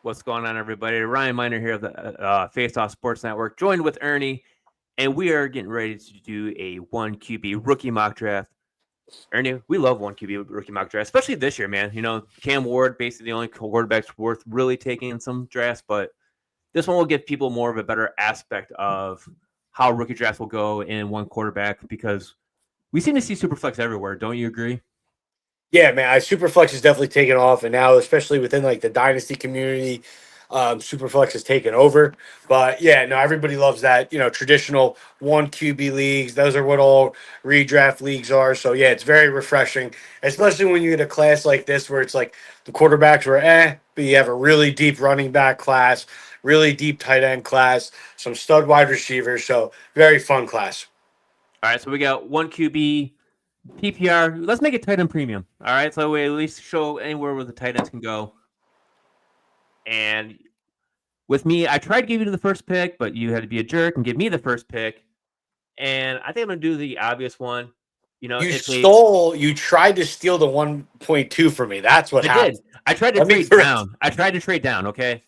What's going on, everybody? Ryan Miner here of the Faceoff Sports Network, joined with Ernie, and we are getting ready to do a 1QB Rookie Mock Draft. Ernie, we love 1QB Rookie Mock Draft, especially this year, man. You know, Cam Ward, basically the only quarterback's worth really taking in some drafts, but this one will give people more of a better aspect of how rookie drafts will go in one quarterback, because we seem to see Superflex everywhere. Don't you agree? Yeah, man, Superflex is definitely taken off, and now especially within like the Dynasty community, Superflex has taken over. But yeah, no, everybody loves that. Traditional 1 QB leagues. Those are what all redraft leagues are. So yeah, it's very refreshing, especially when you get a class like this where it's like the quarterbacks were but you have a really deep running back class, really deep tight end class, some stud wide receivers. So very fun class. All right, so we got 1QB. PPR, let's make it tight end premium. All right, so we at least show anywhere where the tight ends can go. And with me, I tried to give you the first pick, but you had to be a jerk and give me the first pick. And I think I'm going to do the obvious one. You tried to steal the 1.2 from me. That's what happened. I tried to trade down. I tried to trade down, okay?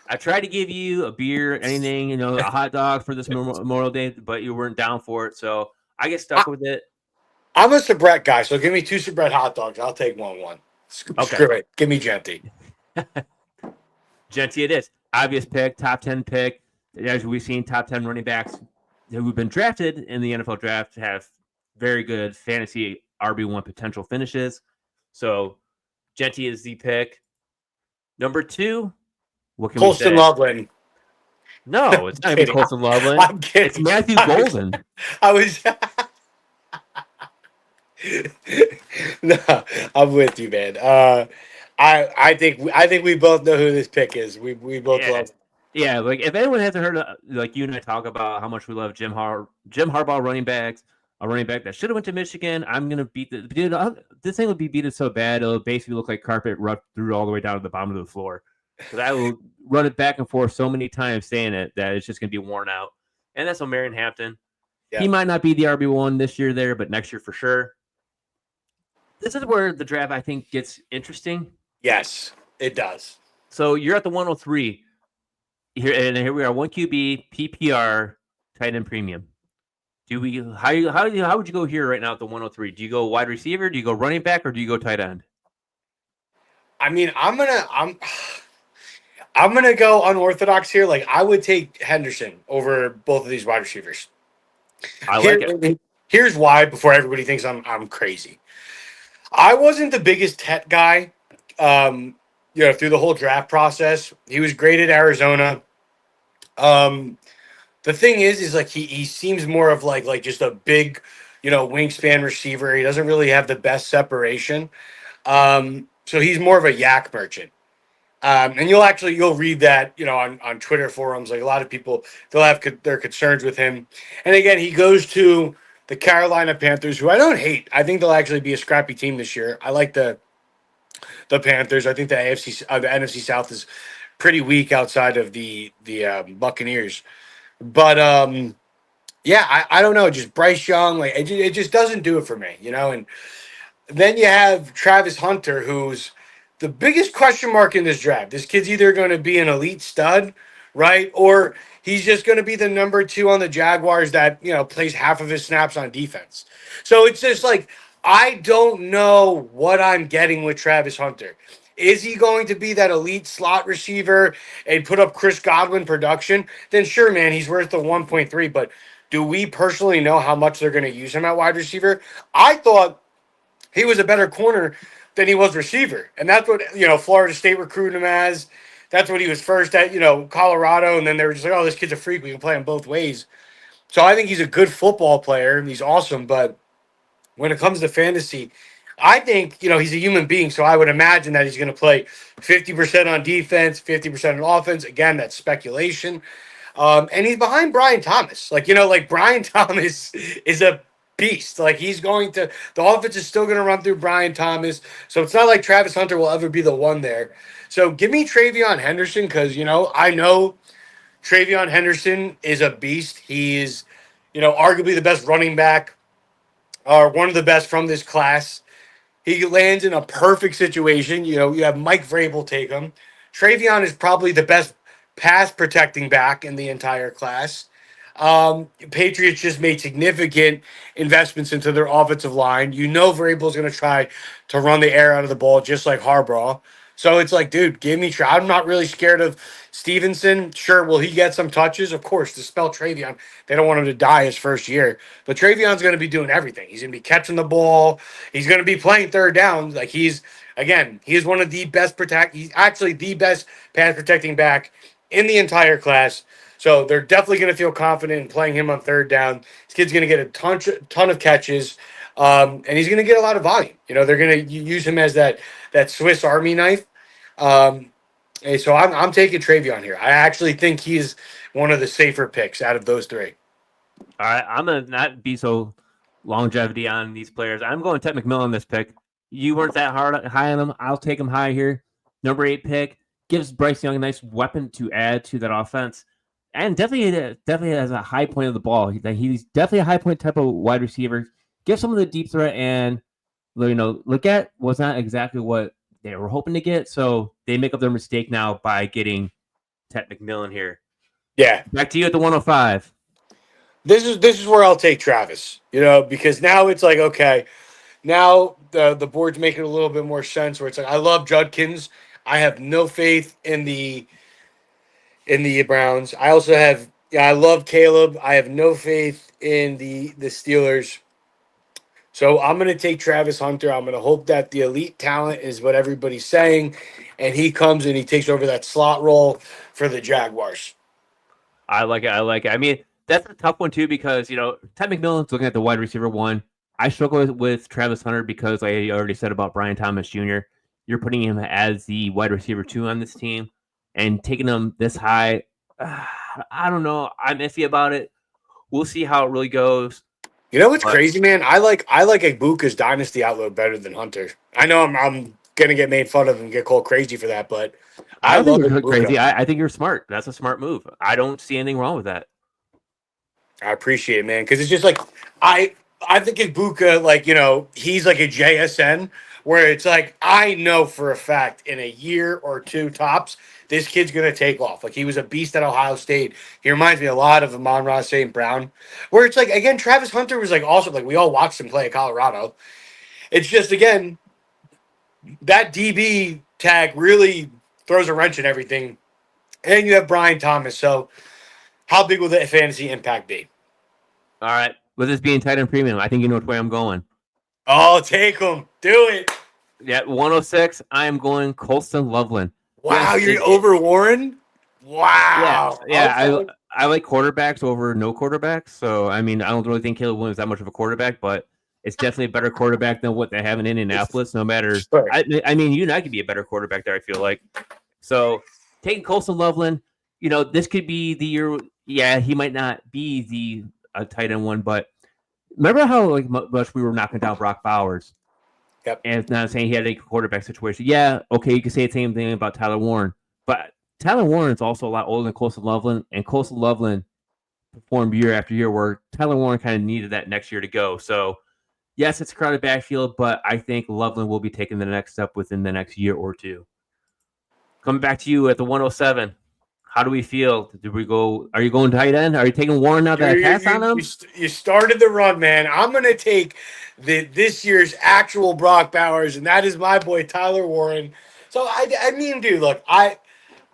I tried to give you a beer, anything, a hot dog for this Memorial Day, but you weren't down for it. So I get stuck with it. I'm a Sabrett guy, so give me 2 Sabrett hot dogs. I'll take 1-1. Okay. Screw it. Give me Genty. Genty it is. Obvious pick, top 10 pick. As we've seen, top 10 running backs who've been drafted in the NFL draft have very good fantasy RB1 potential finishes. So Genty is the pick. Number 2, what can Colston we say? Loveland. No, it's not even Colston Loveland. I'm kidding. It's Matthew Golden. No, I'm with you, man. I think we both know who this pick is. We both love it. Yeah, like if anyone hasn't heard like you and I talk about how much we love Jim Harbaugh running backs, a running back that should have went to Michigan, I'm gonna beat this thing will be beaten so bad it'll basically look like carpet rubbed through all the way down to the bottom of the floor. Because I will run it back and forth so many times saying it that it's just gonna be worn out. And that's Marion Hampton. Yeah. He might not be the RB1 this year there, but next year for sure. This is where the draft, I think, gets interesting. Yes, it does. So you're at the 103. Here we are, 1QB, PPR, tight end premium. How would you go here right now at the 103? Do you go wide receiver? Do you go running back? Or do you go tight end? I mean, I'm gonna go unorthodox here. Like I would take Henderson over both of these wide receivers. I like it. Here's why. Before everybody thinks I'm crazy. I wasn't the biggest Tet guy, through the whole draft process. He was great at Arizona. The thing is like he seems more of like just a big, wingspan receiver. He doesn't really have the best separation. So he's more of a yak merchant. And you'll read that, on Twitter forums. Like a lot of people, they'll have their concerns with him. And again, he goes to the Carolina Panthers, who I don't hate. I think they'll actually be a scrappy team this year. I like the Panthers. I think the NFC South is pretty weak outside of the Buccaneers. But I don't know. Just Bryce Young, like it just doesn't do it for me, And then you have Travis Hunter, who's the biggest question mark in this draft. This kid's either going to be an elite stud, right, or he's just going to be the number 2 on the Jaguars that, plays half of his snaps on defense. So it's just like, I don't know what I'm getting with Travis Hunter. Is he going to be that elite slot receiver and put up Chris Godwin production? Then sure, man, he's worth the 1.3. But do we personally know how much they're going to use him at wide receiver? I thought he was a better corner than he was receiver. And that's what, Florida State recruited him as. That's what he was first at, Colorado. And then they were just like, oh, this kid's a freak. We can play him both ways. So I think he's a good football player. He's awesome. But when it comes to fantasy, I think, he's a human being. So I would imagine that he's going to play 50% on defense, 50% on offense. Again, that's speculation. And he's behind Brian Thomas. Brian Thomas is a beast. Like the offense is still going to run through Brian Thomas. So it's not like Travis Hunter will ever be the one there. So give me Travion Henderson because, I know Travion Henderson is a beast. He's arguably the best running back, or one of the best from this class. He lands in a perfect situation. You have Mike Vrabel take him. Travion is probably the best pass protecting back in the entire class. Patriots just made significant investments into their offensive line. Vrabel's going to try to run the air out of the ball just like Harbaugh. So it's like, dude, give me. I'm not really scared of Stevenson. Sure, will he get some touches? Of course. To spell Travion, they don't want him to die his first year. But Travion's going to be doing everything. He's going to be catching the ball. He's going to be playing third downs. Like he is one of the best He's actually the best pass protecting back in the entire class. So they're definitely going to feel confident in playing him on third down. This kid's going to get a ton of catches, and he's going to get a lot of volume. They're going to use him as that Swiss Army knife. And so I'm taking Travion here. I actually think he's one of the safer picks out of those three. All right, I'm gonna not be so longevity on these players. I'm going Ted McMillan this pick. You weren't that high on him. I'll take him high here. Number 8 pick gives Bryce Young a nice weapon to add to that offense, and definitely has a high point of the ball. He's definitely a high point type of wide receiver. Give some of the deep threat, and Leggett was not exactly what they were hoping to get, so they make up their mistake now by getting Ted McMillan here. Yeah, back to you at the 105. This is where I'll take Travis, because now it's like, okay, now the board's making a little bit more sense where it's like, I love Judkins. I have no faith in the Browns. I also I love Caleb. I have no faith in the Steelers. So I'm going to take Travis Hunter. I'm going to hope that the elite talent is what everybody's saying, and he comes and he takes over that slot role for the Jaguars. I like it. I mean, that's a tough one too because Ted McMillan's looking at the wide receiver one. I struggle with Travis Hunter because, like I already said about Brian Thomas Jr., you're putting him as the wide receiver 2 on this team and taking him this high. I don't know. I'm iffy about it. We'll see how it really goes. You know what's crazy, man? I like Ibuka's Dynasty outlook better than Hunter. I know I'm gonna get made fun of and get called crazy for that, but I love it. Crazy. I think you're smart. That's a smart move. I don't see anything wrong with that. I appreciate it, man, because it's just like I think Ibuka, he's like a JSN where it's like I know for a fact in a year or two tops this kid's gonna take off. Like he was a beast at Ohio State. He reminds me a lot of Amon-Ra St. Brown, where it's like again Travis Hunter was like also like we all watched him play at Colorado. It's just again that DB tag really throws a wrench in everything, and you have Brian Thomas. So how big will the fantasy impact be? All right. With this being tight end premium, I think you know which way I'm going. Oh, take him. Do it. Yeah, 106, I am going Colston Loveland. Wow, yes, you're over Warren? Wow. Yeah. Okay. I like quarterbacks over no quarterbacks. So, I mean, I don't really think Caleb Williams is that much of a quarterback, but it's definitely a better quarterback than what they have in Indianapolis, no matter. Sure. I mean, you and I could be a better quarterback there, I feel like. So, taking Colston Loveland, this could be the year. Yeah, he might not be a tight end one, but remember how much we were knocking down Brock Bowers? Yep. And it's not saying he had a quarterback situation. Yeah, okay, you can say the same thing about Tyler Warren, but Tyler Warren is also a lot older than Colston Loveland, and Colston Loveland performed year after year where Tyler Warren kind of needed that next year to go. So, yes, it's a crowded backfield, but I think Loveland will be taking the next step within the next year or two. Coming back to you at the 107. How do we feel? Are you going tight end? Are you taking Warren now that I pass on him? You started the run, man. I'm going to take this year's actual Brock Bowers, and that is my boy Tyler Warren. So, I mean, dude, look,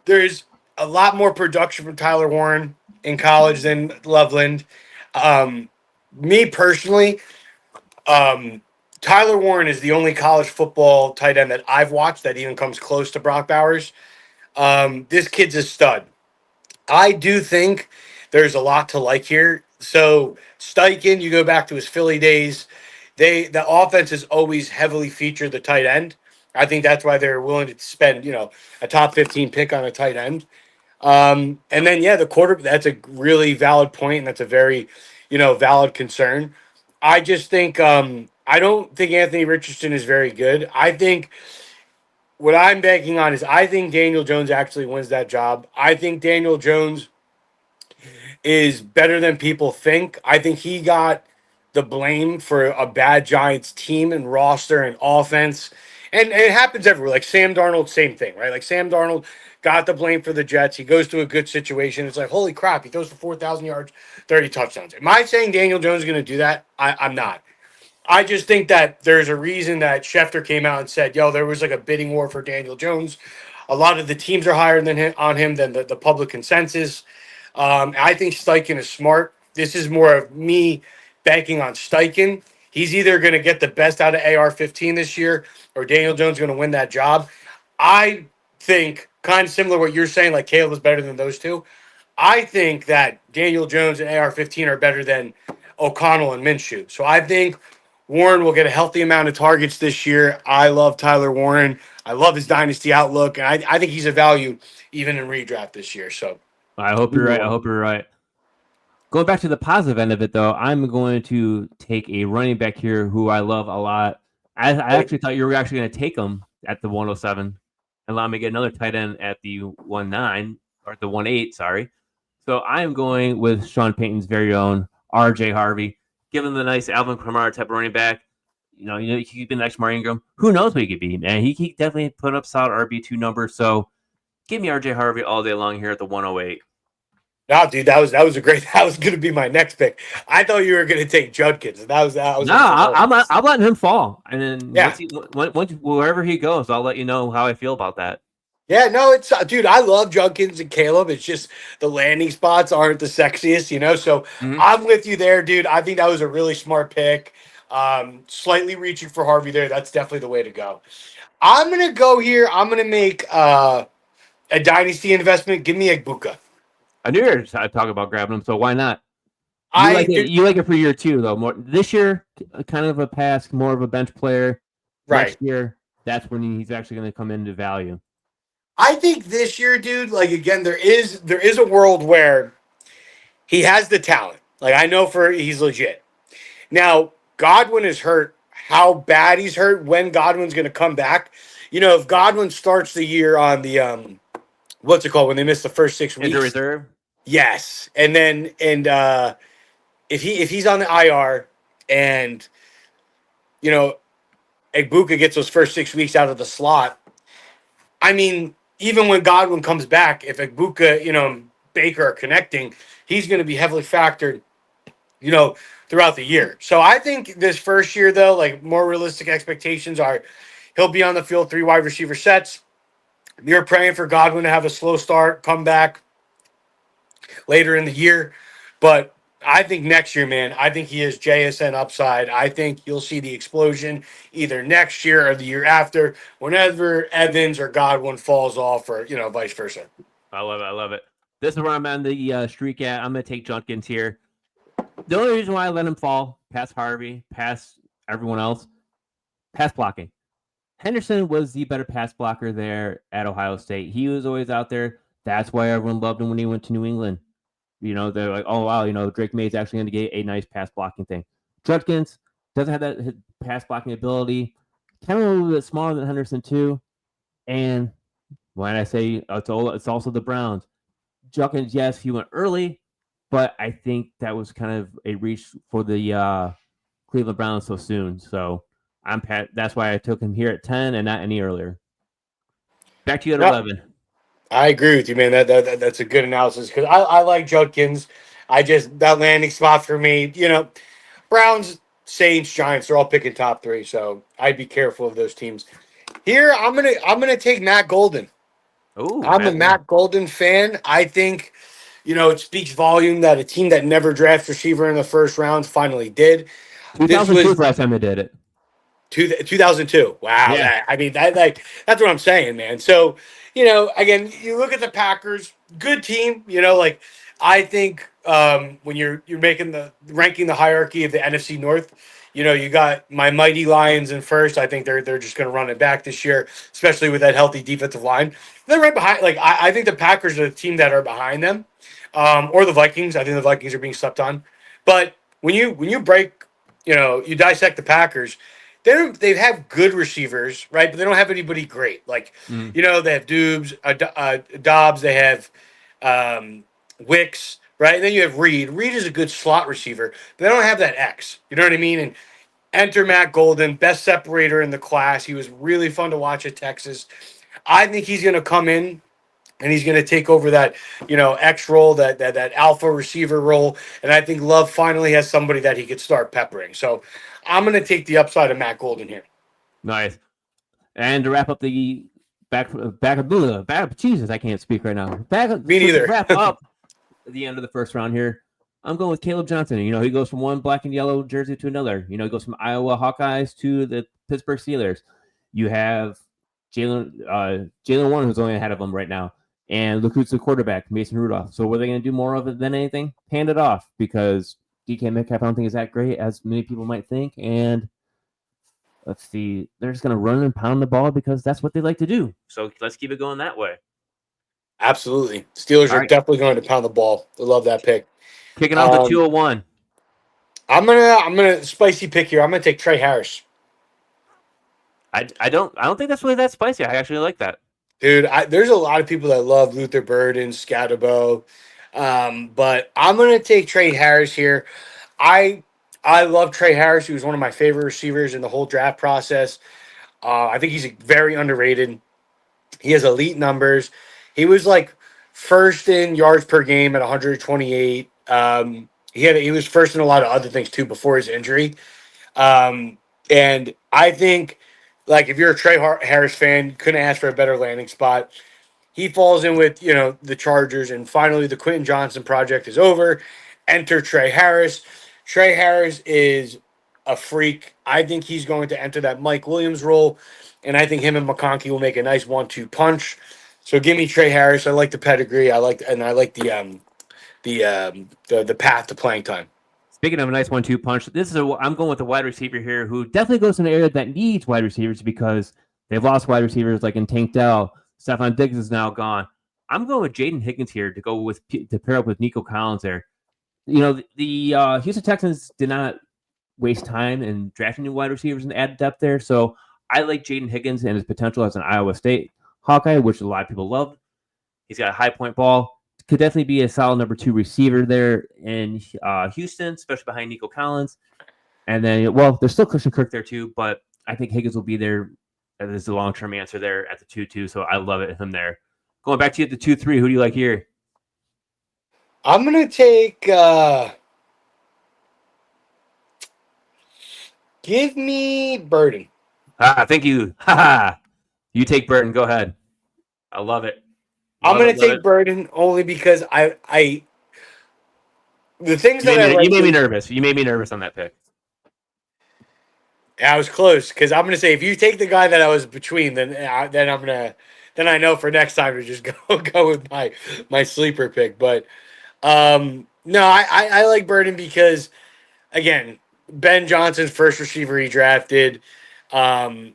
there's a lot more production from Tyler Warren in college than Loveland. Me personally, Tyler Warren is the only college football tight end that I've watched that even comes close to Brock Bowers. This kid's a stud. I do think there's a lot to like here. So Steichen, you go back to his Philly days, the offense has always heavily featured the tight end. I think that's why they're willing to spend, a top 15 pick on a tight end. And then, yeah, the quarterback, that's a really valid point, and that's a very, valid concern. I just think I don't think Anthony Richardson is very good. I think what I'm banking on is I think Daniel Jones actually wins that job. I think Daniel Jones is better than people think. I think he got the blame for a bad Giants team and roster and offense. And it happens everywhere. Like Sam Darnold, same thing, right? Like Sam Darnold got the blame for the Jets. He goes to a good situation. It's like, holy crap, he throws for 4,000 yards, 30 touchdowns. Am I saying Daniel Jones is going to do that? I'm not. I just think that there's a reason that Schefter came out and said, yo, there was like a bidding war for Daniel Jones. A lot of the teams are higher than him, on him than the public consensus. I think Steichen is smart. This is more of me banking on Steichen. He's either going to get the best out of AR-15 this year or Daniel Jones is going to win that job. I think, kind of similar to what you're saying, like Caleb is better than those two. I think that Daniel Jones and AR-15 are better than O'Connell and Minshew. So I think Warren will get a healthy amount of targets this year. I love Tyler Warren. I love his dynasty outlook, and I think he's a value even in redraft this year. So I hope you're right. I hope you're right. Going back to the positive end of it, though, I'm going to take a running back here who I love a lot. I actually thought you were actually going to take him at the 107 and allow me to get another tight end at the 19 or the 18. Sorry. So I am going with Sean Payton's very own R.J. Harvey. Give him the nice Alvin Kamara type of running back. He could be the next Mark Ingram. Who knows what he could be, man? He definitely put up solid RB2 numbers. So give me R.J. Harvey all day long here at the 108. No, dude, that was that was going to be my next pick. I thought you were going to take Judkins. That was no. I'm letting him fall, and then yeah, once wherever he goes, I'll let you know how I feel about that. Yeah, no, it's dude. I love Judkins and Caleb. It's just the landing spots aren't the sexiest, So I'm with you there, dude. I think that was a really smart pick. Slightly reaching for Harvey there. That's definitely the way to go. I'm gonna go here. I'm gonna make a dynasty investment. Give me Egbuka. I knew you were talking about grabbing him, so why not? You like it for year two, though. More this year, kind of a pass, more of a bench player. Right. Next year, that's when he's actually going to come into value. I think this year, dude, like again, there is a world where he has the talent. Like I know he's legit. Now, Godwin is hurt. How bad he's hurt, when Godwin's going to come back. If Godwin starts the year on the what's it called when they miss the first 6 weeks? Injury reserve. Yes, and if he's on the IR and Egbuka gets those first 6 weeks out of the slot, I mean, even when Godwin comes back, if Egbuka, Baker are connecting, he's going to be heavily factored, throughout the year. So I think this first year, though, like more realistic expectations are he'll be on the field 3 wide receiver sets. You're praying for Godwin to have a slow start, come back later in the year. But I think next year, man, I think he is JSN upside. I think you'll see the explosion either next year or the year after, whenever Evans or Godwin falls off, or vice versa. I love it. This is where I'm on the streak at. I'm going to take Judkins here. The only reason why I let him fall, past Harvey, past everyone else, pass blocking. Henderson was the better pass blocker there at Ohio State. He was always out there. That's why everyone loved him when he went to New England. They're like, oh, wow, Drake May's actually going to get a nice pass blocking thing. Judkins doesn't have that pass blocking ability. Kind of a little bit smaller than Henderson, too. And when I say it's also the Browns. Judkins, yes, he went early, but I think that was kind of a reach for the Cleveland Browns so soon. So that's why I took him here at 10 and not any earlier. Back to you at 11. I agree with you, man. That's a good analysis because I like Judkins. That landing spot for me, Browns, Saints, Giants, they're all picking top 3, so I'd be careful of those teams. Here, I'm gonna take Matt Golden. Ooh, I'm a Matt Golden fan. I think, it speaks volume that a team that never drafts receiver in the first round finally did. 2002 was last time they did it. 2002. Wow. Yeah. That's what I'm saying, man. So, again, you look at the Packers, good team, I think when you're ranking the hierarchy of the NFC North, you got my mighty Lions in first. I think they're just going to run it back this year, especially with that healthy defensive line. They're right behind. Like I think the Packers are the team that are behind them, or the Vikings. I think the Vikings are being slept on. But when you break, you dissect the Packers. They have good receivers, right? But they don't have anybody great. Like they have Dobbs, they have Wicks, right? And then you have Reed. Reed is a good slot receiver, but they don't have that X. You know what I mean? And enter Matt Golden, best separator in the class. He was really fun to watch at Texas. I think he's going to come in and he's going to take over that, X role, that alpha receiver role. And I think Love finally has somebody that he could start peppering. So I'm going to take the upside of Matt Golden here. Nice. And to wrap up the back, Jesus, I can't speak right now. Me neither. To wrap up the end of the first round here, I'm going with Caleb Johnson. He goes from one black and yellow jersey to another. He goes from Iowa Hawkeyes to the Pittsburgh Steelers. You have Jalen Warren, who's only ahead of him right now. And look who's the quarterback, Mason Rudolph. So were they going to do more of it than anything? Hand it off, because DK Metcalf, I don't think is that great as many people might think. And let's see, they're just going to run and pound the ball because that's what they like to do. So let's keep it going that way. Absolutely. Steelers are definitely going to pound the ball. I love that pick. Kicking off the 201. I'm gonna spicy pick here. I'm gonna take Trey Harris. I don't think that's really that spicy. I actually like that. Dude, there's a lot of people that love Luther Burden, Scatterbo, but I'm gonna take Trey Harris here. I love Trey Harris. He was one of my favorite receivers in the whole draft process. I think he's very underrated. He has elite numbers. He was like first in yards per game at 128. He was first in a lot of other things too before his injury. And I think, like, if you're a Trey Harris fan, couldn't ask for a better landing spot. He falls in with, the Chargers, and finally the Quentin Johnson project is over. Enter Trey Harris. Trey Harris is a freak. I think he's going to enter that Mike Williams role, and I think him and McConkey will make a nice 1-2 punch. So give me Trey Harris. I like the pedigree. I like the path to playing time. Speaking of a nice 1-2 punch, I'm going with a wide receiver here who definitely goes in an area that needs wide receivers because they've lost wide receivers like in Tank Dell. Stephon Diggs is now gone. I'm going with Jaden Higgins here to pair up with Nico Collins there. The Houston Texans did not waste time in drafting new wide receivers and add depth there. So I like Jaden Higgins and his potential as an Iowa State Hawkeye, which a lot of people love. He's got a high point ball. Could definitely be a solid number 2 receiver there in Houston, especially behind Nico Collins. And then, there's still Christian Kirk there too, but I think Higgins will be there as the long-term answer there at the 2-2. So I love it, him there. Going back to you at the 2-3, who do you like here? I'm going to take... give me Burden. Thank you. You take Burden. Go ahead. I love it. I'm going to take Burden only because the things you made me nervous. You made me nervous on that pick. I was close because I'm going to say if you take the guy that I was between, then I know for next time to just go with my sleeper pick. But no, I like Burden because again, Ben Johnson's first receiver he drafted. You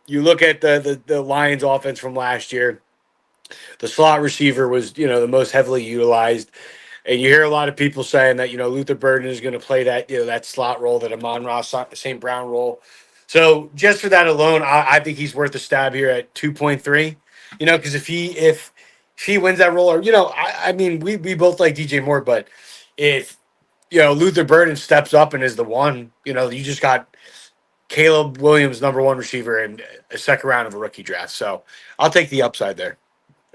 look at the Lions offense from last year. The slot receiver was, the most heavily utilized. And you hear a lot of people saying that, Luther Burden is going to play that, that slot role, that Amon-Ra St. Brown role. So just for that alone, I think he's worth a stab here at 2.3, because if he wins that role, or, we both like DJ Moore, but if, Luther Burden steps up and is the one, you just got Caleb Williams, number 1 receiver, and a second round of a rookie draft. So I'll take the upside there.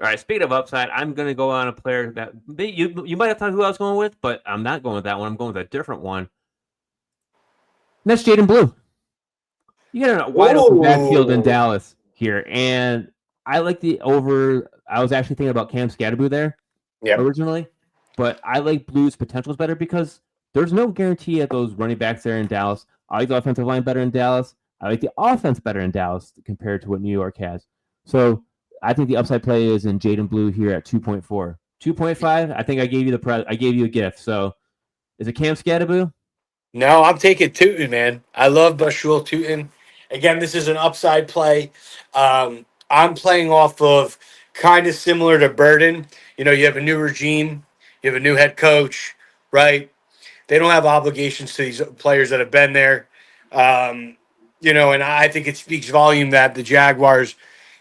All right, speaking of upside, I'm going to go on a player that you might have thought who I was going with, but I'm not going with that one. I'm going with a different one. And that's Jaden Blue. You got a wide open backfield in Dallas here, and I like the over. I was actually thinking about Cam Scatterboo there originally, but I like Blue's potentials better because there's no guarantee at those running backs there in Dallas. I like the offensive line better in Dallas. I like the offense better in Dallas compared to what New York has. So I think the upside play is in Jaden Blue here at 2.4. 2.5, I think I gave you a gift. So is it Cam Scatterboo? No, I'm taking Tootin, man. I love Bashul Tootin. Again, this is an upside play. I'm playing off of kind of similar to Burden. You have a new regime. You have a new head coach, right? They don't have obligations to these players that have been there. And I think it speaks volume that the Jaguars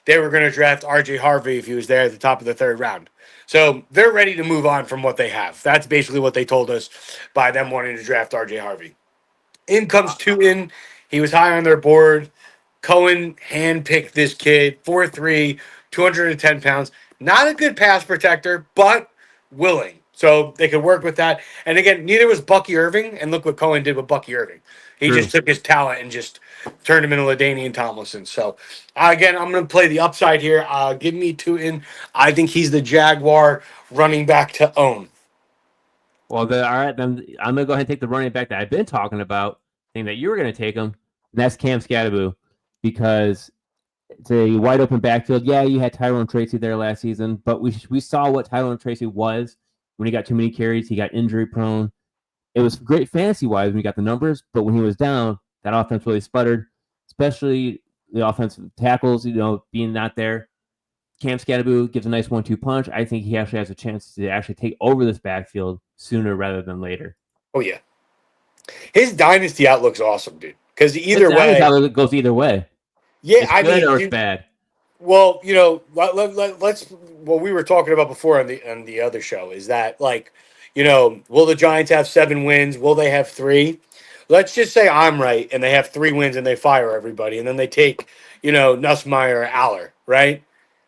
they were going to draft RJ Harvey if he was there at the top of the third round. So they're ready to move on from what they have. That's basically what they told us by them wanting to draft RJ Harvey. In comes Tootin. He was high on their board. Cohen handpicked this kid, 4'3", 210 pounds. Not a good pass protector, but willing. So they could work with that. And again, neither was Bucky Irving. And look what Cohen did with Bucky Irving. He True. just took his talent and just turned him into LaDainian Tomlinson. So again, I'm going to play the upside here. Give me Tootin. I think he's the Jaguar running back to own. Well, all right, then I'm gonna go ahead and take the running back that I've been talking about, saying that you were gonna take him, and that's Cam Scatterbo, because it's a wide open backfield. Yeah, you had Tyrone Tracy there last season, but we saw what Tyrone Tracy was when he got too many carries. He got injury prone. It was great fantasy wise when he got the numbers, but when he was down, that offense really sputtered, especially the offensive tackles, being not there. Cam Scatterbo gives a nice 1-2 punch. I think he actually has a chance to actually take over this backfield sooner rather than later. Oh, yeah. His dynasty outlook's awesome, dude. Because either way, it goes either way. Yeah, it's good or it's bad. Well, let's. What we were talking about before on the other show is that, like, will the Giants have 7 wins? Will they have 3? Let's just say I'm right and they have 3 wins and they fire everybody and then they take Nussmeier or Aller, right?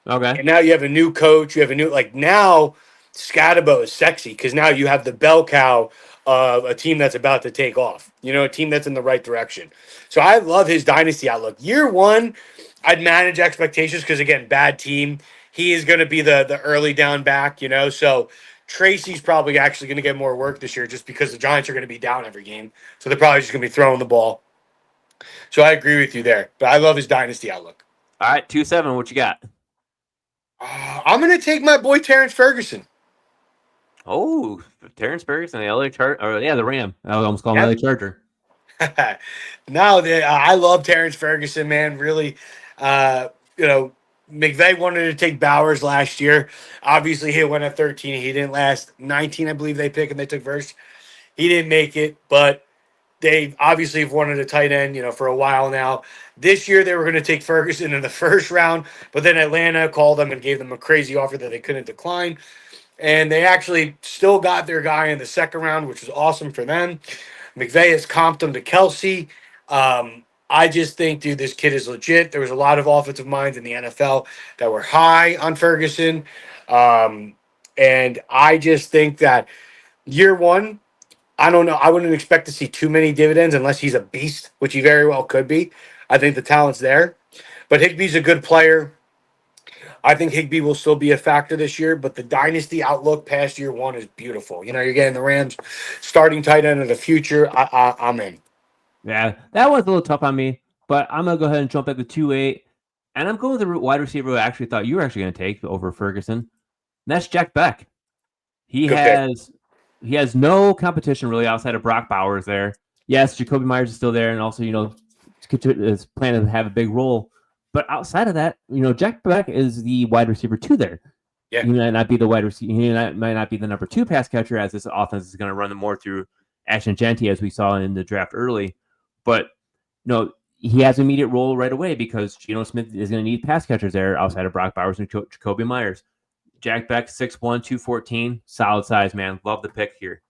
Okay. And now you have a new coach. You have a new now. Scatterbo is sexy because now you have the bell cow of a team that's about to take off. A team that's in the right direction. So I love his dynasty outlook. Year 1, I'd manage expectations because, again, bad team. He is going to be the early down back, So Tracy's probably actually going to get more work this year just because the Giants are going to be down every game. So they're probably just going to be throwing the ball. So I agree with you there. But I love his dynasty outlook. All right, 2-7. What you got? I'm going to take my boy Terrence Ferguson. Oh, Terrence Ferguson, the LA Charger. Yeah, the Ram. I almost called him LA Charger. No, I love Terrence Ferguson, man. Really, McVay wanted to take Bowers last year. Obviously, he went at 13. He didn't last. 19, I believe they picked, and they took first. He didn't make it, but they obviously have wanted a tight end, for a while now. This year, they were going to take Ferguson in the first round, but then Atlanta called them and gave them a crazy offer that they couldn't decline. And they actually still got their guy in the second round, which was awesome for them. McVay has comped him to Kelsey. I just think, dude, this kid is legit. There was a lot of offensive minds in the NFL that were high on Ferguson. And I just think that year 1, I don't know. I wouldn't expect to see too many dividends unless he's a beast, which he very well could be. I think the talent's there. But Higbee's a good player. I think Higbee will still be a factor this year, but the dynasty outlook past year 1 is beautiful. You're getting the Rams starting tight end of the future. I'm in. Yeah, that was a little tough on me, but I'm going to go ahead and jump at the 2-8, and I'm going with the wide receiver I actually thought you were actually going to take over Ferguson. And that's Jack Beck. He has no competition really outside of Brock Bowers there. Yes, Jacoby Myers is still there, and also, is planning to have a big role. But outside of that, Jack Beck is the wide receiver 2 there. Yeah. He might not be the wide receiver. He might not be the number 2 pass catcher, as this offense is going to run them more through Ashton Genty, as we saw in the draft early. But he has an immediate role right away because Geno Smith is going to need pass catchers there outside of Brock Bowers and Jacoby Myers. Jack Beck, 6'1", 214, solid size, man. Love the pick here.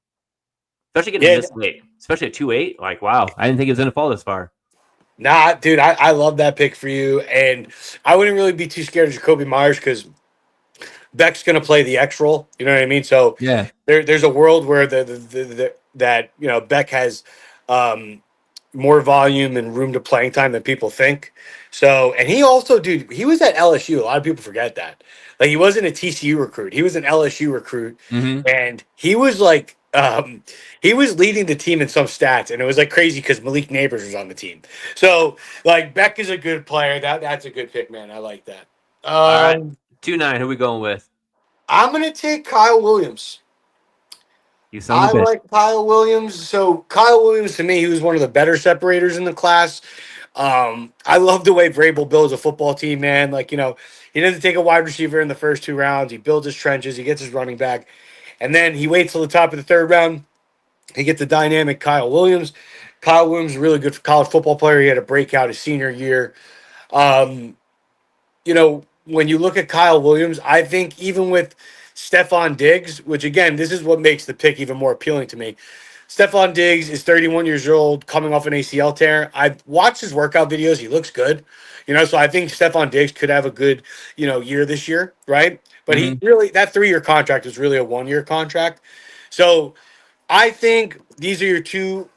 Especially getting this late. Especially at 2-8. Like, wow. I didn't think it was going to fall this far. Nah, dude, I love that pick for you. And I wouldn't really be too scared of Jacoby Myers because Beck's going to play the X role. You know what I mean? So yeah, there's a world where Beck has more volume and room to playing time than people think. So, and he also, dude, he was at LSU. A lot of people forget that. Like, he wasn't a TCU recruit. He was an LSU recruit. Mm-hmm. And he was like, he was leading the team in some stats, and it was like crazy because Malik Neighbors was on the team. So, like, Beck is a good player. That's a good pick, man. I like that. All right, 2-9. Who are we going with? I'm gonna take Kyle Williams. I like Kyle Williams. So Kyle Williams, to me, he was one of the better separators in the class. I love the way Vrabel builds a football team, man. Like, he doesn't take a wide receiver in the first 2 rounds. He builds his trenches. He gets his running back. And then he waits till the top of the 3rd round. He gets the dynamic Kyle Williams. Kyle Williams is a really good college football player. He had a breakout his senior year. when you look at Kyle Williams, I think even with Stephon Diggs, which again, this is what makes the pick even more appealing to me. Stephon Diggs is 31 years old, coming off an ACL tear. I've watched his workout videos. He looks good, so I think Stephon Diggs could have a good, year this year, right? But he really, that 3-year contract is really a 1-year contract. So I think these are your two,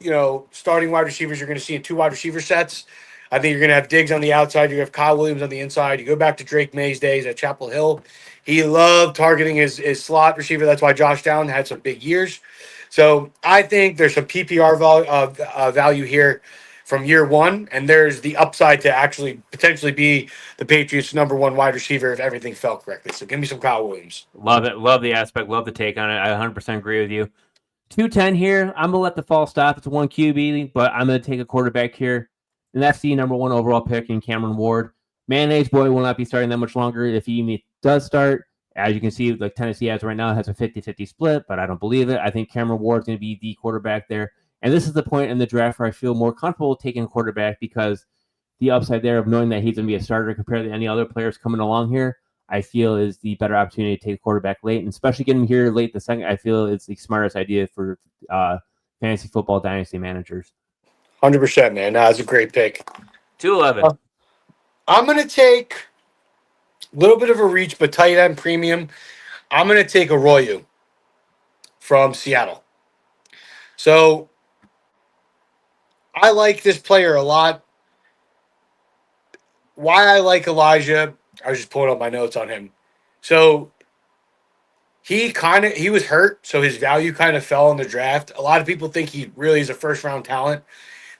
starting wide receivers you're going to see in 2 wide receiver sets. I think you're going to have Diggs on the outside. You have Kyle Williams on the inside. You go back to Drake May's days at Chapel Hill. He loved targeting his slot receiver. That's why Josh Allen had some big years. So I think there's some PPR value here from year one, and there's the upside to actually potentially be the Patriots' #1 wide receiver if everything fell correctly. So give me some Kyle Williams. Love it. Love the aspect. Love the take on it. I 100% agree with you. 210 here. I'm going to let the fall stop. It's a 1 QB, but I'm going to take a quarterback here. And that's the #1 overall pick in Cameron Ward. Mayonnaise boy will not be starting that much longer if he even does start. As you can see, like Tennessee as right now has a 50-50 split, but I don't believe it. I think Cameron Ward's going to be the quarterback there. And this is the point in the draft where I feel more comfortable taking a quarterback because the upside there of knowing that he's going to be a starter compared to any other players coming along here, I feel is the better opportunity to take a quarterback late. And especially getting here late the second, I feel it's the smartest idea for fantasy football dynasty managers. 100%, man. That's a great pick. 211. I'm going to take a little bit of a reach, but tight end premium. I'm going to take Arroyo from Seattle. So I like this player a lot. Why I like Elijah, I was just pulling up my notes on him. So he was hurt, so his value kind of fell in the draft. A lot of people think he really is a first-round talent.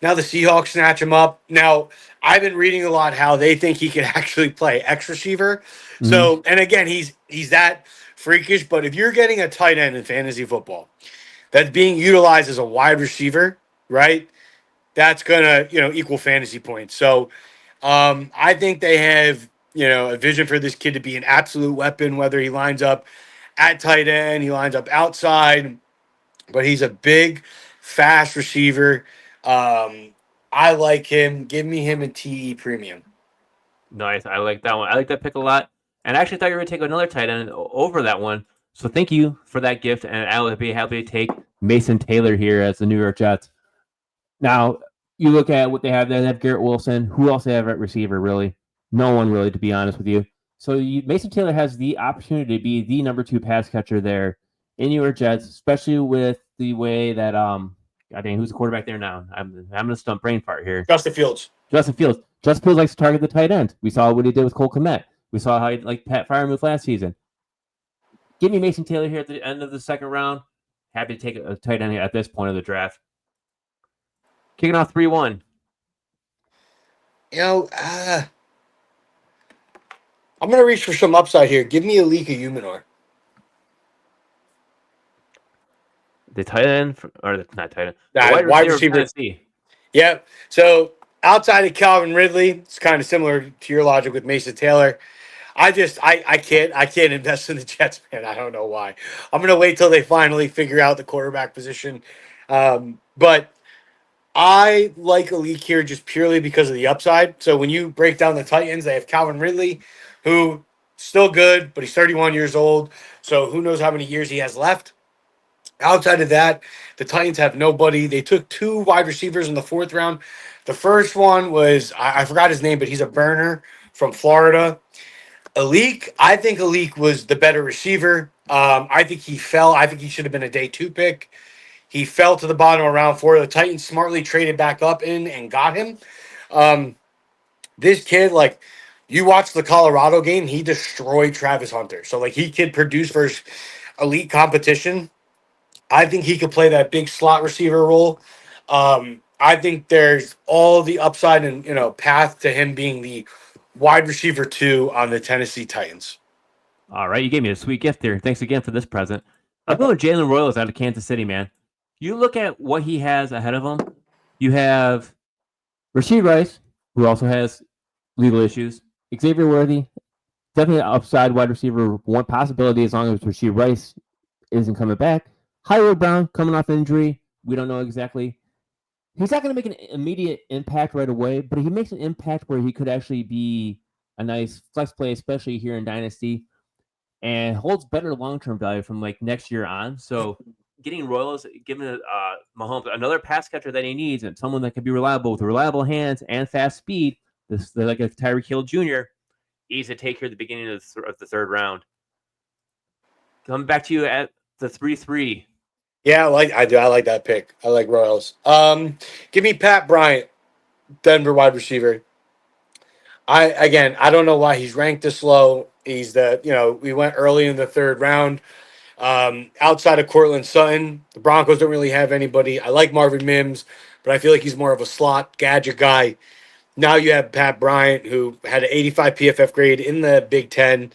Now the Seahawks snatch him up. Now, I've been reading a lot how they think he can actually play X receiver. So, and again, he's that freakish, but if you're getting a tight end in fantasy football that's being utilized as a wide receiver, right? That's going to, equal fantasy points. So, I think they have, a vision for this kid to be an absolute weapon, whether he lines up at tight end, he lines up outside, but he's a big, fast receiver. I like him. Give me him in TE premium. Nice. I like that one. I like that pick a lot. And I actually thought you were going to take another tight end over that one. So thank you for that gift. And I'll be happy to take Mason Taylor here as the New York Jets. Now, you look at what they have there. They have Garrett Wilson. Who else they have at receiver, really? No one, really, to be honest with you. So Mason Taylor has the opportunity to be the #2 pass catcher there in your Jets, especially with the way that God dang, who's the quarterback there now? I'm having a stump brain fart here. Justin Fields. Justin Fields likes to target the tight end. We saw what he did with Cole Kmet. We saw how he like Pat Freiermuth last season. Give me Mason Taylor here at the end of the second round. Happy to take a tight end at this point of the draft. Kicking off 3-1. I'm going to reach for some upside here. Give me Alika Umanor. The tight end, or not tight end. Wide receiver. Yeah. So outside of Calvin Ridley, it's kind of similar to your logic with Mason Taylor. I can't invest in the Jets, man. I don't know why. I'm going to wait till they finally figure out the quarterback position. But I like Alika here just purely because of the upside. So when you break down the Titans, they have Calvin Ridley, who still good, but he's 31 years old. So who knows how many years he has left. Outside of that, the Titans have nobody. They took 2 wide receivers in the 4th round. The first one was, I forgot his name, but he's a burner from Florida. I think Alik was the better receiver. I think he fell. I think he should have been a day 2 pick. He fell to the bottom of round 4. The Titans smartly traded back up in and got him. This kid, you watch the Colorado game, he destroyed Travis Hunter. So, he could produce versus elite competition. I think he could play that big slot receiver role. I think there's all the upside and, path to him being the wide receiver 2 on the Tennessee Titans. All right. You gave me a sweet gift there. Thanks again for this present. I'm going with Jalen Royals out of Kansas City, man. You look at what he has ahead of him. You have Rashee Rice, who also has legal issues. Xavier Worthy, definitely an upside wide receiver. One possibility as long as Rashee Rice isn't coming back. Hollywood Brown coming off injury. We don't know exactly. He's not going to make an immediate impact right away, but he makes an impact where he could actually be a nice flex play, especially here in Dynasty, and holds better long-term value from like next year on. So getting Royals, giving Mahomes another pass catcher that he needs and someone that can be reliable with reliable hands and fast speed, this like a Tyreek Hill Jr., easy to take here at the beginning of the third round. Coming back to you at the 3-3. Yeah, I do. I like that pick. I like Royals. Give me Pat Bryant, Denver wide receiver. I don't know why he's ranked this low. We went early in the third round. Outside of Cortland Sutton, the Broncos don't really have anybody. I like Marvin Mims, but I feel like he's more of a slot gadget guy. Now you have Pat Bryant, who had an 85 PFF grade in the Big Ten.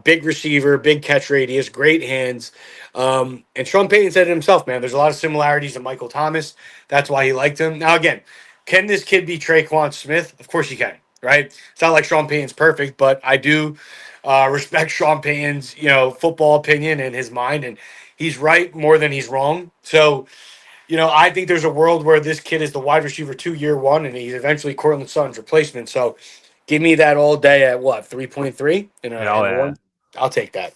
Big receiver, big catch radius, great hands. And Sean Payton said it himself, man, there's a lot of similarities to Michael Thomas. That's why he liked him. Now, again, can this kid be Traquan Smith? Of course he can, right? It's not like Sean Payton's perfect, but I do respect Sean Payton's, football opinion and his mind. And he's right more than he's wrong. So, I think there's a world where this kid is the wide receiver 2 year one, and he's eventually Cortland Sutton's replacement. So give me that all day at what, 3.3 in a one? I'll take that.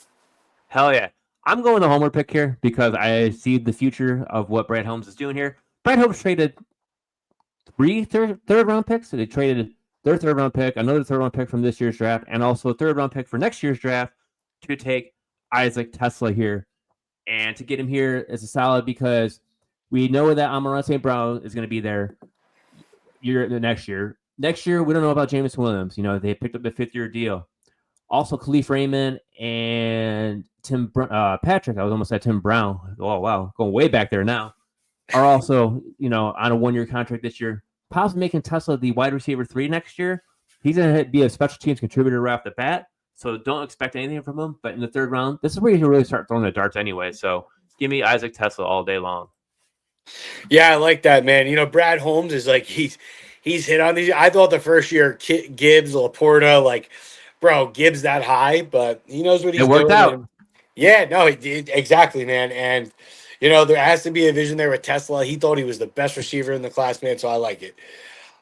Hell yeah. I'm going the homer pick here because I see the future of what Brad Holmes is doing here. Brad Holmes traded three third round picks. So they traded their third round pick, another third round pick from this year's draft, and also a third round pick for next year's draft to take Isaac Tesla here. And to get him here is a solid because we know that Amon-Ra St. Brown is going to be there the next year. Next year, we don't know about Jameson Williams. They picked up a 5th-year deal. Also, Khalif Raymond and Tim Patrick. I was almost at Tim Brown. Oh, wow. Going way back there now. Are also, on a 1-year contract this year. Possibly making Tesla the wide receiver 3 next year. He's going to be a special teams contributor right off the bat. So don't expect anything from him. But in the third round, this is where you can really start throwing the darts anyway. So give me Isaac Tesla all day long. Yeah, I like that, man. Brad Holmes is like he's hit on these. I thought the first year Gibbs, Laporta, bro, Gibbs that high, but he knows what he's doing. It worked out. And yeah, no, exactly, man. And there has to be a vision there with Tesla. He thought he was the best receiver in the class, man. So I like it.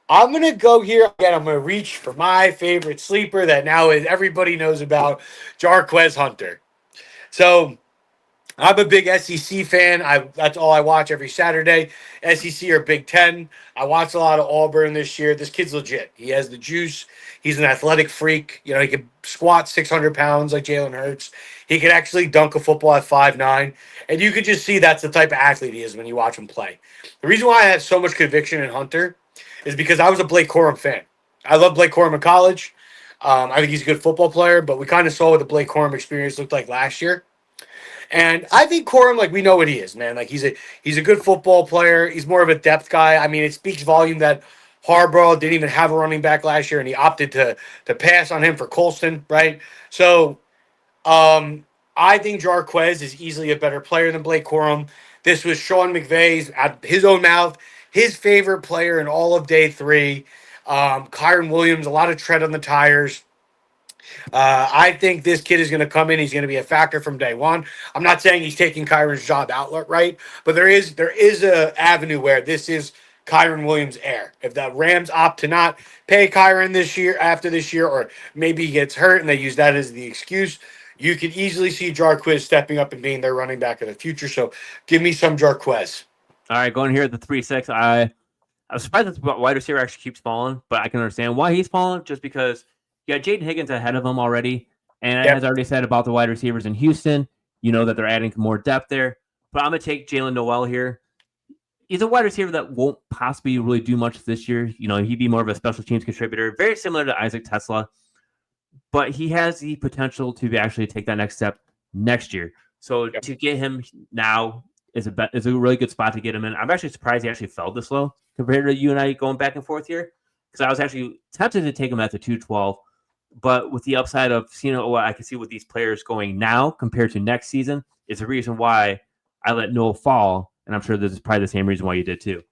I'm gonna go here again. I'm gonna reach for my favorite sleeper that now everybody knows about, Jarquez Hunter. So I'm a big SEC fan. That's all I watch every Saturday. SEC or Big Ten. I watched a lot of Auburn this year. This kid's legit. He has the juice. He's an athletic freak. He could squat 600 pounds like Jalen Hurts. He could actually dunk a football at 5'9". And you could just see that's the type of athlete he is when you watch him play. The reason why I have so much conviction in Hunter is because I was a Blake Corum fan. I love Blake Corum in college. I think he's a good football player, but we kind of saw what the Blake Corum experience looked like last year. And I think Corum, we know what he is, man. He's a good football player. He's more of a depth guy. I mean, it speaks volume that Harbaugh didn't even have a running back last year, and he opted to pass on him for Colston, right? So, I think Jarquez is easily a better player than Blake Corum. This was Sean McVay's, at his own mouth, his favorite player in all of day 3. Kyron Williams, a lot of tread on the tires. I think this kid is going to come in. He's going to be a factor from day one. I'm not saying he's taking Kyron's job outright, but there is a avenue where this is Kyron Williams' heir. If the Rams opt to not pay Kyron after this year, or maybe he gets hurt and they use that as the excuse, you could easily see Jarquez stepping up and being their running back in the future. So give me some Jarquez. All right, going here at the 3-6. I'm surprised that the wide receiver actually keeps falling, but I can understand why he's falling, just because you got Jaden Higgins ahead of him already. And as I already said about the wide receivers in Houston, that they're adding more depth there. But I'm going to take Jalen Noel here. He's a wide receiver that won't possibly really do much this year. He'd be more of a special teams contributor, very similar to Isaac Tesla. But he has the potential to actually take that next step next year. So to get him now is a really good spot to get him in. I'm actually surprised he actually fell this low compared to you and I going back and forth here, because I was actually tempted to take him at the 212. But with the upside of seeing what I can see with these players going now compared to next season is the reason why I let Noel fall. And I'm sure this is probably the same reason why you did too.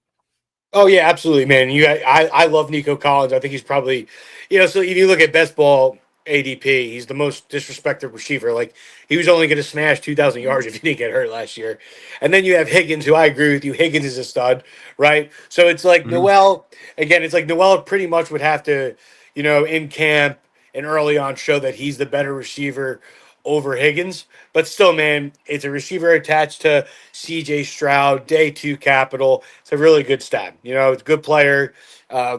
Oh, yeah, absolutely, man. I love Nico Collins. I think he's probably, so if you look at best ball ADP, he's the most disrespected receiver. He was only going to smash 2,000 yards if he didn't get hurt last year. And then you have Higgins, who I agree with you. Higgins is a stud, right? So it's like Noel, again, it's like Noel pretty much would have to, in camp, and early on show that he's the better receiver over Higgins. But still, man, it's a receiver attached to CJ Stroud, day two capital. It's a really good stat. It's a good player,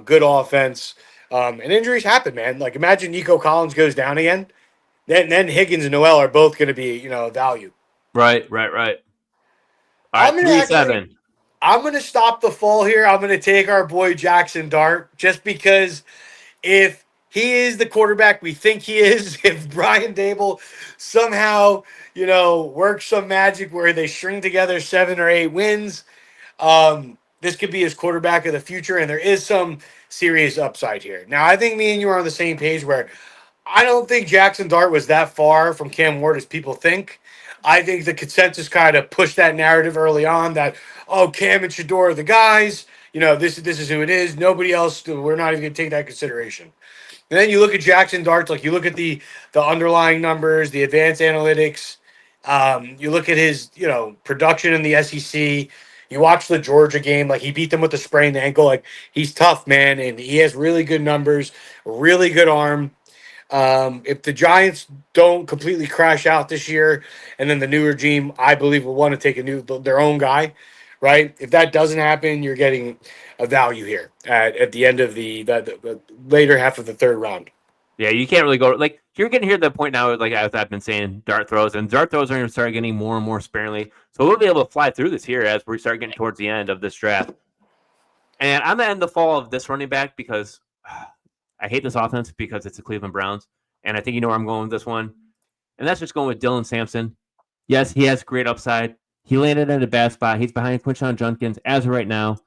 good offense. And injuries happen, man. Like imagine Nico Collins goes down again. Then Higgins and Noel are both going to be, a value. Right. All I'm right, gonna actually 3-7. I'm gonna stop the fall here. I'm gonna take our boy Jackson Dart just because if he is the quarterback we think he is, if Brian Dable somehow, works some magic where they string together 7 or 8 wins, this could be his quarterback of the future, and there is some serious upside here. Now, I think me and you are on the same page where I don't think Jackson Dart was that far from Cam Ward as people think. I think the consensus kind of pushed that narrative early on that, oh, Cam and Shador are the guys. This is who it is. Nobody else. We're not even going to take that consideration. And then you look at Jackson Dart, like you look at the underlying numbers, the advanced analytics. You look at his production in the SEC. You watch the Georgia game, like he beat them with a sprained ankle. Like he's tough, man, and he has really good numbers, really good arm. If the Giants don't completely crash out this year, and then the new regime, I believe, will want to take their own guy, right? If that doesn't happen, you're getting a value here at the end of the later half of the third round. Yeah, you can't really go like you're getting here to the point now, like as I've been saying, dart throws are going to start getting more and more sparingly. So we'll be able to fly through this here as we start getting towards the end of this draft. And I'm gonna end the fall of this running back because I hate this offense because it's the Cleveland Browns, and I think you know where I'm going with this one, and that's just going with Dylan Sampson. Yes, he has great upside. He landed at a bad spot. He's behind Quinshon Judkins as of right now,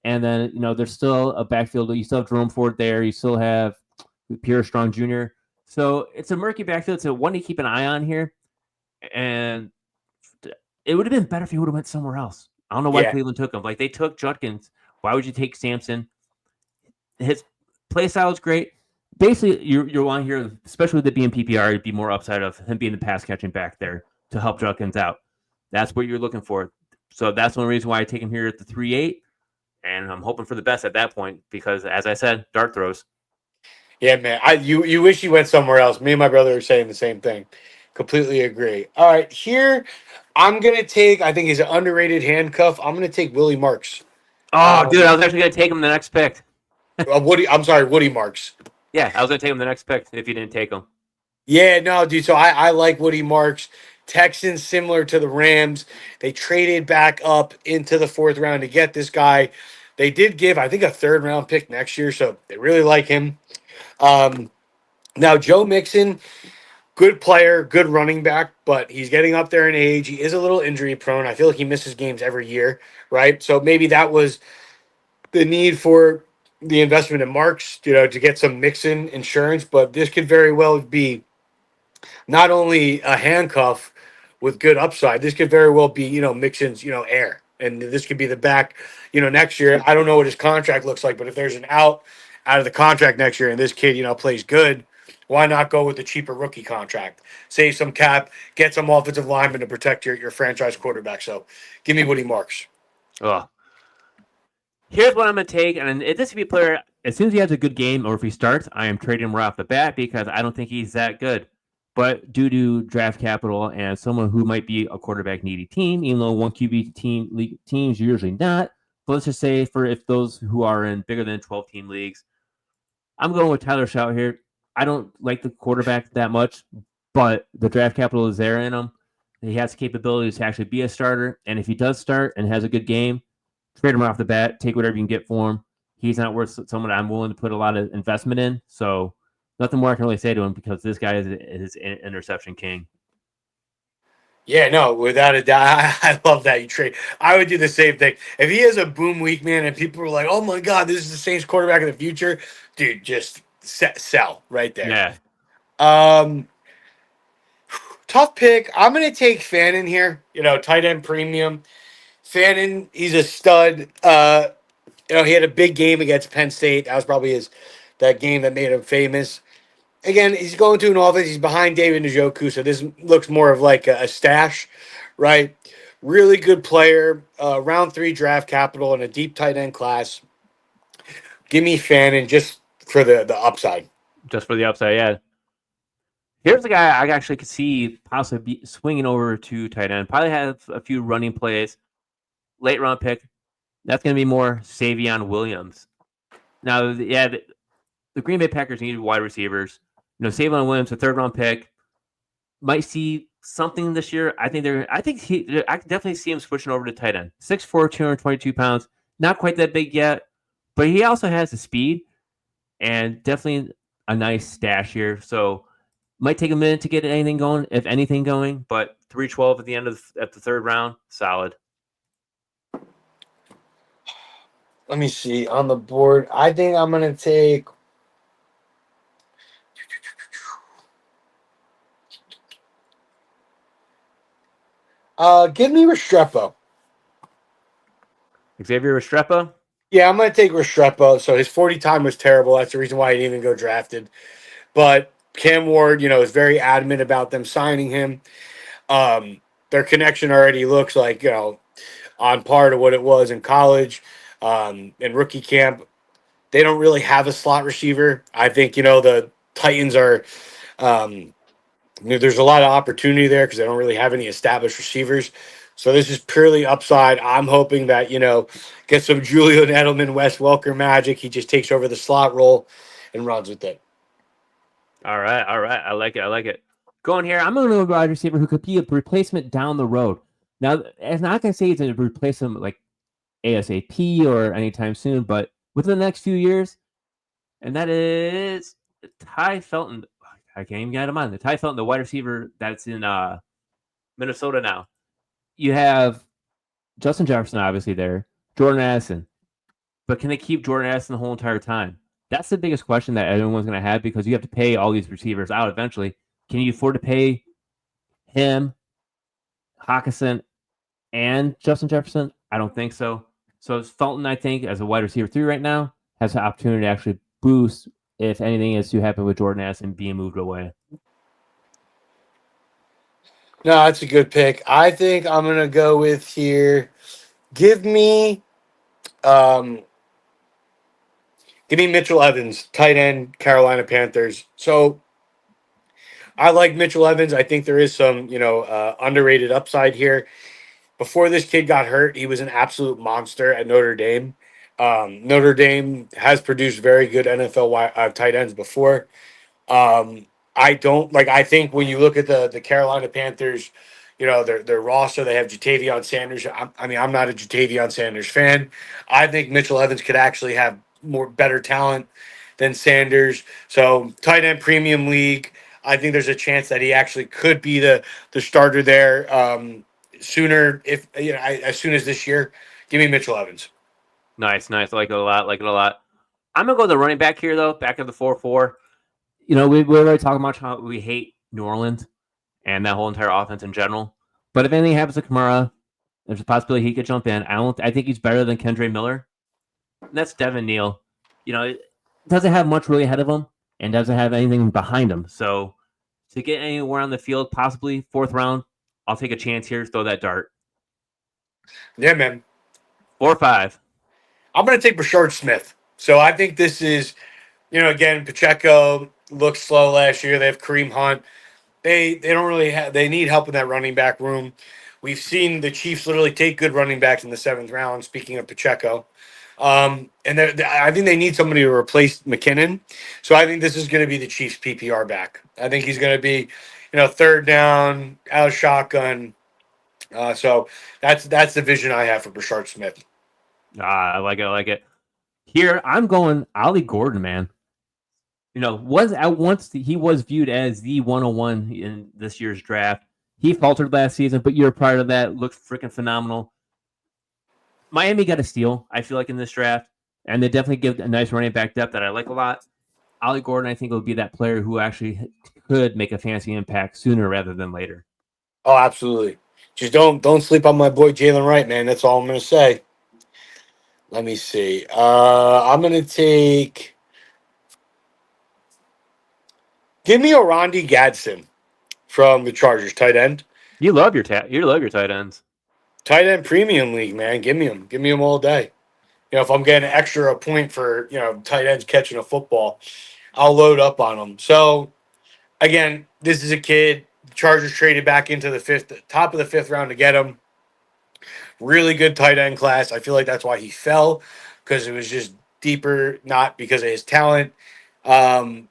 and then there's still a backfield. You still have Jerome Ford there. You still have Pierre Strong Jr. So it's a murky backfield. It's one to keep an eye on here, and it would have been better if he would have went somewhere else. I don't know why Cleveland took him. Like they took Judkins. Why would you take Sampson? His play style is great. Basically, you're wanting here, especially with it being PPR, it'd be more upside of him being the pass catching back there to help Judkins out. That's what you're looking for. So that's one reason why I take him here at the 3-8, and I'm hoping for the best at that point because, as I said, dart throws. Yeah, man. You wish you went somewhere else. Me and my brother are saying the same thing. Completely agree. All right, here I'm gonna take. I think he's an underrated handcuff. I'm gonna take Willie Marks. Oh, dude, I was actually gonna take him the next pick. Woody Marks. Yeah, I was gonna take him the next pick if you didn't take him. Yeah, no, dude. So I like Woody Marks. Texans, similar to the Rams, they traded back up into the fourth round to get this guy. They did give, I think, a third round pick next year, so they really like him. Now, Joe Mixon, good player, good running back, but he's getting up there in age. He is a little injury prone. I feel like he misses games every year, right? So maybe that was the need for the investment in Marks, to get some Mixon insurance, but this could very well be not only a handcuff with good upside, this could very well be, Mixon's, heir. And this could be the back, next year. I don't know what his contract looks like, but if there's an out of the contract next year and this kid, plays good, why not go with the cheaper rookie contract? Save some cap, get some offensive linemen to protect your franchise quarterback. So give me Woody Marks. Oh. Here's what I'm going to take, and this could be a player, as soon as he has a good game or if he starts, I am trading him right off the bat because I don't think he's that good. But due to draft capital and someone who might be a quarterback needy team, even though 1QB teams usually not, but let's just say for if those who are in bigger than 12-team leagues, I'm going with Tyler Shout here. I don't like the quarterback that much, but the draft capital is there in him. He has capabilities to actually be a starter, and if he does start and has a good game, trade him off the bat, take whatever you can get for him. He's not worth someone I'm willing to put a lot of investment in. So nothing more I can really say to him because this guy is interception king. Yeah, no, without a doubt. I love that you trade. I would do the same thing. If he has a boom week, man, and people are like, oh my God, this is the Saints quarterback of the future, dude, just sell right there. Yeah. Tough pick. I'm going to take Fannin here, tight end premium. Fannin, he's a stud. He had a big game against Penn State. That was probably that game that made him famous. Again, he's going to an offense. He's behind David Njoku, so this looks more of like a stash, right? Really good player. Round 3 draft capital and a deep tight end class. Give me Fannin just for the upside. Just for the upside, yeah. Here's the guy I actually could see possibly swinging over to tight end. Probably have a few running plays. Late round pick. That's going to be more Savion Williams. Now, yeah, the Green Bay Packers need wide receivers. Savion Williams, a third round pick, might see something this year. I can definitely see him switching over to tight end. 6'4", 222 pounds. Not quite that big yet, but he also has the speed and definitely a nice stash here. So might take a minute to get anything going, if anything going, but 312 at the end at the third round, solid. Let me see on the board. I think I'm gonna take. Give me Restrepo. Xavier Restrepo. Yeah, I'm gonna take Restrepo. So his 40 time was terrible. That's the reason why he didn't even go drafted. But Cam Ward, is very adamant about them signing him. Their connection already looks like on par to what it was in college. In rookie camp, they don't really have a slot receiver. I think the Titans are. There's a lot of opportunity there because they don't really have any established receivers. So this is purely upside. I'm hoping that get some Julian Edelman, Wes Welker magic. He just takes over the slot role and runs with it. All right. I like it. Going here, I'm going to go wide receiver who could be a replacement down the road. Now, I'm not going to say he's going to replace him like ASAP or anytime soon, but within the next few years, and that is Ty Felton. I can't even get out of mind. The Ty Felton, the wide receiver that's in Minnesota now. You have Justin Jefferson, obviously, there. Jordan Addison. But can they keep Jordan Addison the whole entire time? That's the biggest question that everyone's going to have because you have to pay all these receivers out eventually. Can you afford to pay him, Hawkinson, and Justin Jefferson? I don't think so. So Felton, I think, as a wide receiver 3 right now, has the opportunity to actually boost if anything is to happen with Jordan Addison being moved away. No, that's a good pick. I think I'm gonna go with here. Give me Mitchell Evans, tight end, Carolina Panthers. So I like Mitchell Evans. I think there is some, underrated upside here. Before this kid got hurt, he was an absolute monster at Notre Dame. Notre Dame has produced very good NFL tight ends before. I don't like. I think when you look at the Carolina Panthers, their roster, they have Jatavion Sanders. I'm not a Jatavion Sanders fan. I think Mitchell Evans could actually have better talent than Sanders. So tight end premium league. I think there's a chance that he actually could be the starter there sooner if as soon as this year. Give me Mitchell Evans. Nice. I like it a lot. I'm gonna go the running back here though. Back of the 4-4. We're already talking about how we hate New Orleans and that whole entire offense in general. But if anything happens to Kamara, there's a possibility he could jump in. I think he's better than Kendre Miller. And that's Devin Neal. It doesn't have much really ahead of him and doesn't have anything behind him. So to get anywhere on the field, possibly 4th round, I'll take a chance here. Throw that dart. Yeah, man. 4-5. I'm going to take Brashard Smith. So I think this is, again, Pacheco looked slow last year. They have Kareem Hunt. They don't really have. They need help in that running back room. We've seen the Chiefs literally take good running backs in the 7th round. Speaking of Pacheco, and I think they need somebody to replace McKinnon. So I think this is going to be the Chiefs' PPR back. I think he's going to be, 3rd down, out of shotgun. So that's the vision I have for Brashard Smith. I like it. Here, I'm going Ollie Gordon, man. Once he was viewed as the 101 in this year's draft. He faltered last season, but year prior to that looked freaking phenomenal. Miami got a steal, I feel like, in this draft, and they definitely give a nice running back depth that I like a lot. Ollie Gordon, I think, will be that player who actually could make a fancy impact sooner rather than later. Oh, absolutely. Just don't sleep on my boy Jalen Wright, man. That's all I'm going to say. Let me see. I'm going to take. Give me Orandi Gadsden from the Chargers, tight end. You love your tight ends. Tight end premium league, man. Give me them. Give me them all day. If I'm getting an extra point for tight ends catching a football, I'll load up on them. So Again, this is a kid. The Chargers traded back into the top of the fifth round to get him. Really good tight end class. I feel like that's why he fell, because it was just deeper, not because of his talent. Um,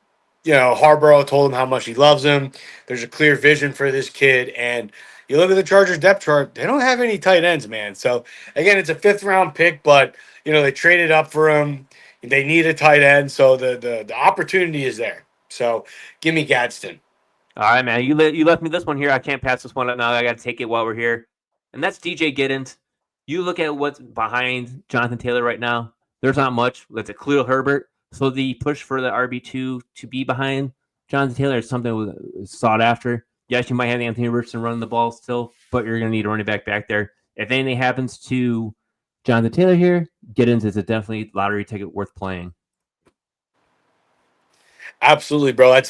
Harborough told him how much he loves him. There's a clear vision for this kid. And you look at the Chargers depth chart, they don't have any tight ends, man. So, again, it's a fifth round pick, but, they traded up for him. They need a tight end. So the opportunity is there. So give me Gadsden. All right, man. You left me this one here. I can't pass this one up now. I got to take it while we're here. And that's DJ Giddens. You look at what's behind Jonathan Taylor right now. There's not much. It's a Khalil Herbert. So the push for the RB2 to be behind Jonathan Taylor is something sought after. Yes, you might have Anthony Richardson running the ball still, but you're going to need a running back there. If anything happens to Jonathan Taylor here, Giddens is a definitely lottery ticket worth playing. Absolutely, bro.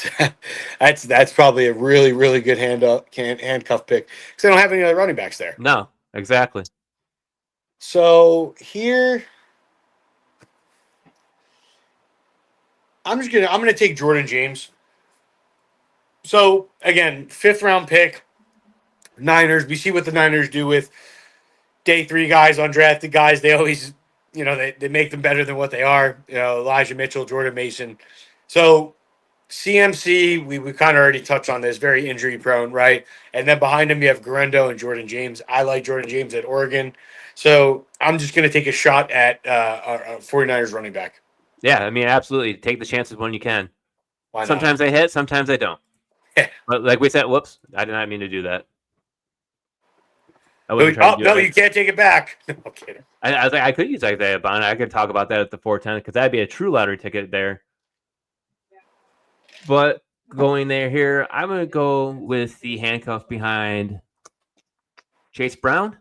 That's probably a really, really good handcuff pick, because I don't have any other running backs there. No, exactly. So here, I'm gonna take Jordan James. So again, fifth round pick, Niners. We see what the Niners do with day 3 guys, undrafted guys. They always, they make them better than what they are. Elijah Mitchell, Jordan Mason. So CMC, we kind of already touched on this, very injury prone, right? And then behind him, you have Garendo and Jordan James. I like Jordan James at Oregon. So I'm just going to take a shot at our 49ers running back. Yeah, I mean, absolutely. Take the chances when you can. Why not? Sometimes they hit, sometimes they don't. But like we said, whoops, I did not mean to do that. No, you can't take it back. No, I'm kidding. I was like, I could use Isaiah Bond. I could talk about that at the 410 because that'd be a true lottery ticket there. But going there here, I'm going to go with the handcuff behind Chase Brown.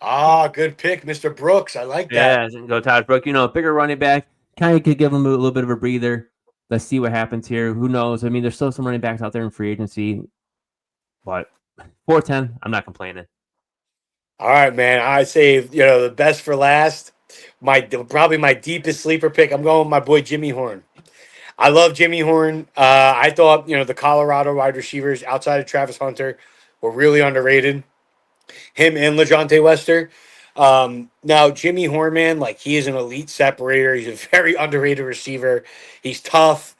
Good pick, Mr. Brooks. I like that. Yeah, go Todd Brooks. Bigger running back. Kind of could give him a little bit of a breather. Let's see what happens here. Who knows? I mean, there's still some running backs out there in free agency. But 410, I'm not complaining. All right, man. I saved, the best for last. Probably my deepest sleeper pick. I'm going with my boy Jimmy Horn. I love Jimmy Horn. I thought, the Colorado wide receivers outside of Travis Hunter were really underrated. Him and LeJontay Wester. Now, Jimmy Horn, man, he is an elite separator. He's a very underrated receiver. He's tough.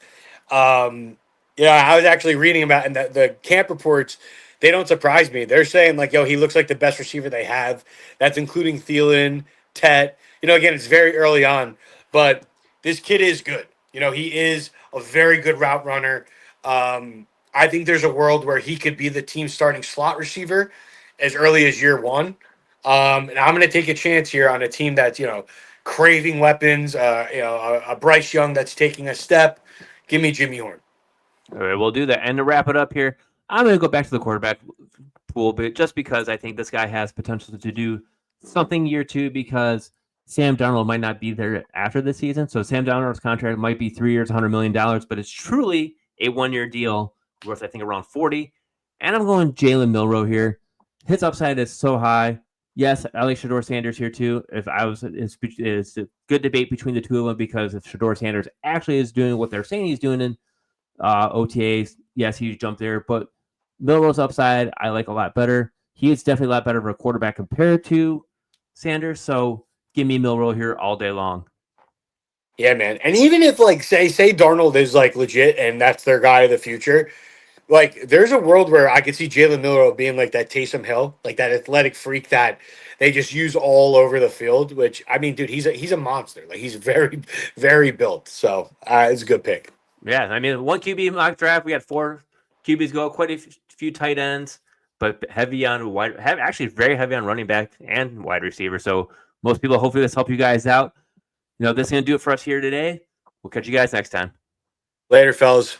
I was actually reading about, and the camp reports, they don't surprise me. They're saying, he looks like the best receiver they have. That's including Thielen, Tet. Again, it's very early on, but this kid is good. He is a very good route runner. I think there's a world where he could be the team starting slot receiver as early as year 1. And I'm going to take a chance here on a team that's, craving weapons, a Bryce Young that's taking a step. Give me Jimmy Horn. All right, we'll do that. And to wrap it up here, I'm going to go back to the quarterback pool, but just because I think this guy has potential to do something year 2, because Sam Darnold might not be there after the season. So Sam Darnold's contract might be 3 years, $100 million, but it's truly a 1-year deal worth, I think, around 40. And I'm going Jalen Milroe here. His upside is so high. Yes, I like Shedeur Sanders here too. It's a good debate between the two of them, because if Shedeur Sanders actually is doing what they're saying he's doing in OTAs, yes, he's jumped there. But Milroe's upside, I like a lot better. He is definitely a lot better of a quarterback compared to Sanders. So give me Milroe here all day long. Yeah, man. And even if say Darnold is legit and that's their guy of the future, there's a world where I could see Jalen Milroe being like that Taysom Hill, like that athletic freak that they just use all over the field. Which, I mean, dude, he's a monster. He's very, very built. So it's a good pick. Yeah, I mean, 1QB mock draft, we had 4 QBs go, quite a few tight ends, but heavy on very heavy on running back and wide receiver. So most people, hopefully this helped you guys out. This is going to do it for us here today. We'll catch you guys next time. Later, fellas.